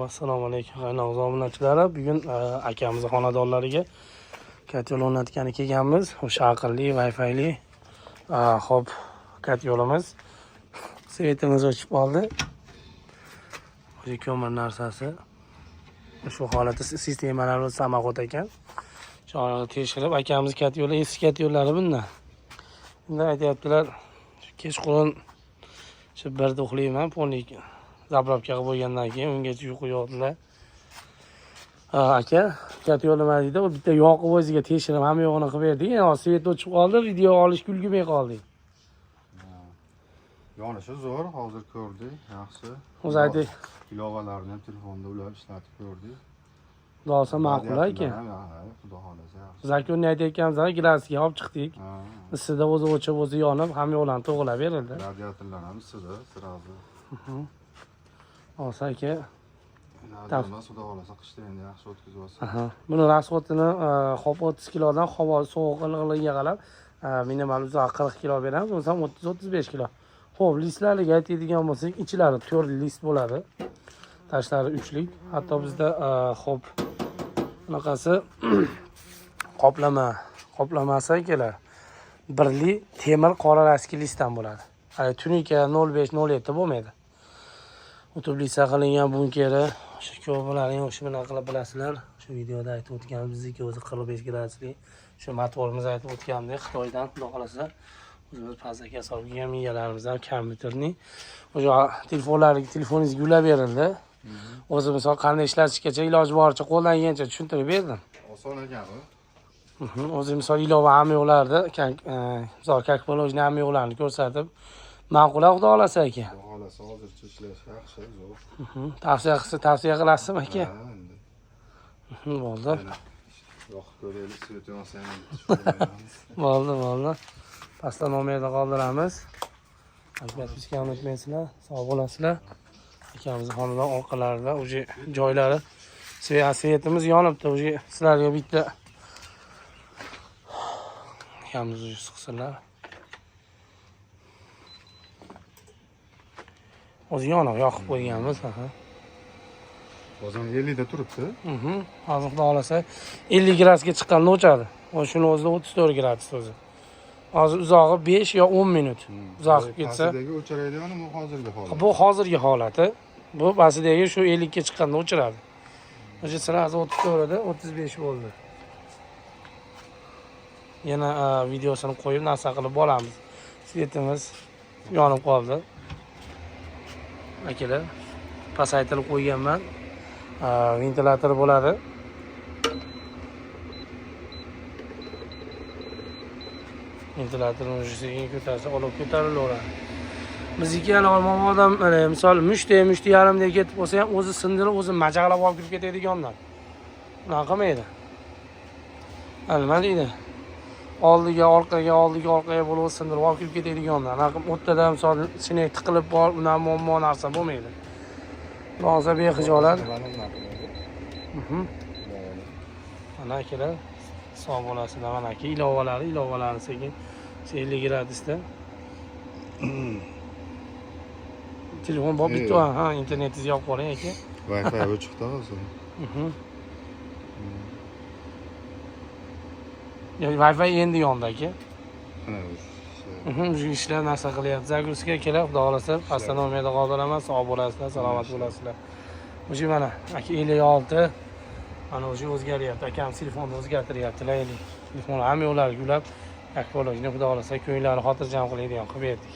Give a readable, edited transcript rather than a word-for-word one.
Assalomu alaykum qaynoq obunachilar. Bugun akamizning xonadonlariga katyol o'rnatgani kelganmiz. O'sha aqlli Wi-Fi'li hop katyolimiz. Svetimiz o'chib qoldi. O'sha ko'mir narsasi. Shu holatda sistemalar samoxod ekan. Shuni tekshirib akamiz katyoli eski katyollari bundan. Bunda aytayaptilar, kechqurun shu birda uxlayman, ponik zapravka qilib bo'lgandan keyin ungacha uyqu yo'qdilar. Aka, katyol nima deydi? U bitta yoqib o'ziga tekshirib hamma yo'g'ini qilib berdik. Svet o'chib qoldi, video olishga ulgurmay qoldik. Yonishi zo'r, hozir ko'rdik, yaxshi. O'zi aytdik, ilovalarni ham telefonda ular ishlatib ko'rdik. Xudo olsa ma'qul ekan. Xudo xolasa yaxshi. Biz aka uni aytayotganmiz, glasiga olib chiqdik. Isida o'zi o'chib, o'zi yonib, hamma yo'g'ini to'g'rilab berildi. Radiatorlar ham isidi, sirazi. Olsa aka, Xudo xolasa qishda endi yaxshi o'tkazib olsa. Buni rasxotini hop 30 kilodan havo sovuq iligiga qarab minimal 40 kilo beramiz, o'zi ham 30-35 kilo. Xo'p, listlarga aytadigan bo'lsak, ichlari 4 list bo'ladi. Tashlari 3 lik. Hatto bizda hop bunaqasi qoplamasi kelar. 1 li temir qora raski listdan bo'ladi. Tunika 05-07 bo'lmaydi. O'tibli qilingan bunkeri, o'sha ko'plarning o'sha bunaqa qilib bilasizlar. Shu videoda aytib o'tganimiz bizniki o'zi 45 gradusli. Shu motorimiz aytib o'tganimdek Xitoydan xudo xolasa o'zimiz pastga solgan miyalarimiz ham kompyuterning o'sha telefoningizga ulab berildi. O'zi misol qanday ishlatishgacha iloji boricha qo'ldan kelgancha tushuntirib berdim. Oson ekan bu. O'zi misol ilova ham yo'qlardi, misol как положено ham yo'qlarni ko'rsatib ma'qul xudo xolasa aka. Xudo xolasa hozircha ishlash yaxshi, zo'r. Tavsiya qilasizmi aka? Bo'ldi. Yo'q, ko'raylik, svet yonsa ham. Bo'ldi. Pastda nomerni qoldiramiz. Podpiskani unutmaysizlar. Sog' bo'lasizlar. Akamizning xonadon orqalarida o'sha joylari svetimiz yonibdi. O'sha sizlarga bitta akamiz siqsinlar. O'zi yoniq yoqib qo'yganmiz. Hozir 50 da turibdi. Hozir xudo xolasa 50 gradusga chiqqanda o'chadi. Shuni o'zida 34 gradus o'zi. Hozir uzog'i 5 yo 10 minut. Uzoq ketsa, pastdagi o'chiradigan bu hozirgi holati. Bu hozirgi holati. Bu pastdagi shu 50 ga chiqqanda o'chiradi. O'sha sirazi 34 edi, 35 bo'ldi. Yana videosini qo'yib narsa qilib bo'lamiz. Svetimiz yonib qoldi. Akalar, pasaytirib qo'yganman. Ventilyator bo'ladi. Ventilyatorni o'shiga ko'tarsa, olib ko'tarilaveradi. Bizniki yana olmon odam, misol mushti yarimdek ketib bo'lsa ham o'zi sindirib, o'zi majag'lab olib kirib ketadigandan. Unaqa qilmaydi. Nima deydi? Oldiga orqaga bo'lib sindirib olib kirib ketadigandan. Anaqa o'rtada misol sinek tiqilib bor, undan muammo narsa bo'lmaydi. Hozir bexijolat. Mana akalar, sog' bo'lasizlar. Mana aka ilovalarni sekin 50 gradusda. Telefon bor bitta, internetingizni yoqib qo'ying aka. Wi-Fi o'chiqda hozir. Wi-Fi endi yonda aka. Shu ishlar narsa qilyapti. Zagruska kelar, xudo xolasa, pastda nomerda qoldiraman. Sog' bo'lasizlar, salomat bo'lasizlar. O'sha mana aka 56 mana o'sha o'zgaryapti. Akam telefonni o'zgartiryapti. Telefon hamma yo'llarga ulab, yak bo'lishni xudo xolasa ko'nglari xotirjam qiladigan qilib berdik.